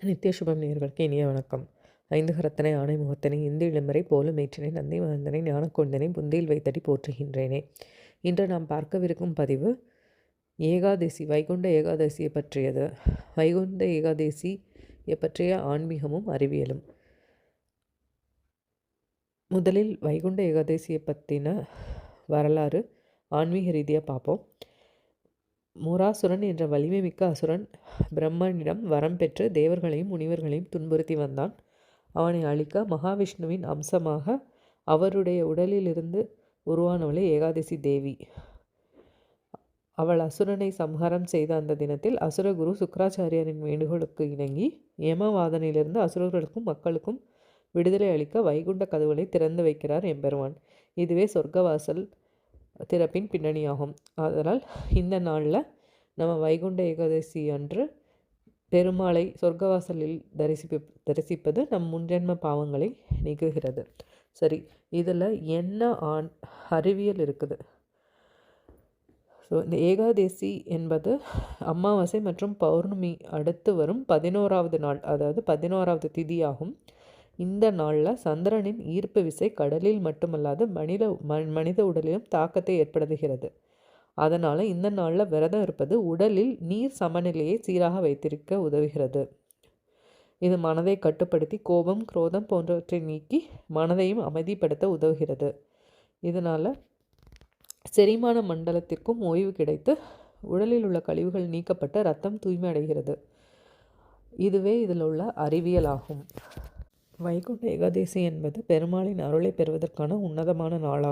நித்திய சுபம் நேயர்களுக்கு இனிய வணக்கம். ஐந்து கரத்தனை ஆணை முகத்தனை இந்து இளமறை போல மேற்றினை நந்தி மகந்தனை ஞானக்கொண்டனை புந்தியில் வைத்தடி போற்றுகின்றேனே. இன்று நாம் பார்க்கவிருக்கும் பதிவு ஏகாதசி, வைகுண்ட ஏகாதசியை பற்றியது. வைகுண்ட ஏகாதசியை பற்றிய ஆன்மீகமும் அறிவியலும். முதலில் வைகுண்ட ஏகாதசியை பற்றின வரலாறு ஆன்மீக ரீதியாக பார்ப்போம். மூராசுரன் என்ற வலிமை மிக்க அசுரன் பிரம்மனிடம் வரம் பெற்று தேவர்களையும் முனிவர்களையும் துன்புறுத்தி வந்தான். அவனை அழிக்க மகாவிஷ்ணுவின் அம்சமாக அவருடைய உடலிலிருந்து உருவானவளே ஏகாதசி தேவி. அவள் அசுரனை சம்ஹாரம் செய்த அந்த தினத்தில் அசுரகுரு சுக்கராச்சாரியரின் வேண்டுகோளுக்கு இணங்கி யமவாதனிலிருந்து அசுரர்களுக்கும் மக்களுக்கும் விடுதலை அளிக்க வைகுண்ட கதவுகளை திறந்து வைக்கிறார் எம்பெருமான். இதுவே சொர்க்கவாசல் திறப்பின் பின்னணியாகும். அதனால் இந்த நாளில் நம்ம வைகுண்ட ஏகாதசி அன்று பெருமாளை சொர்க்கவாசலில் தரிசிப்பது நம் முன்ஜென்ம பாவங்களை நீக்குகிறது. சரி, இதில் என்ன அறிவியல் இருக்குது? ஸோ இந்த ஏகாதசி என்பது அமாவாசை மற்றும் பௌர்ணமி அடுத்து வரும் 11வது நாள், அதாவது 11வது திதியாகும். இந்த நாளில் சந்திரனின் ஈர்ப்பு விசை கடலில் மட்டுமல்லாது மனித உடலிலும் தாக்கத்தை ஏற்படுத்துகிறது. அதனால் இந்த நாளில் விரதம் இருப்பது உடலில் நீர் சமநிலையை சீராக வைத்திருக்க உதவுகிறது. இது மனதை கட்டுப்படுத்தி கோபம், குரோதம் போன்றவற்றை நீக்கி மனதையும் அமைதிப்படுத்த உதவுகிறது. இதனால் செரிமான மண்டலத்திற்கும் ஓய்வு கிடைத்து உடலில் உள்ள கழிவுகள் நீக்கப்பட்டு இரத்தம் தூய்மை அடைகிறது. இதுவே இதில் உள்ள அறிவியல் ஆகும். வைகுண்ட ஏகாதசி என்பது பெருமாளின் அருளை பெறுவதற்கான உன்னதமான நாளாகும்.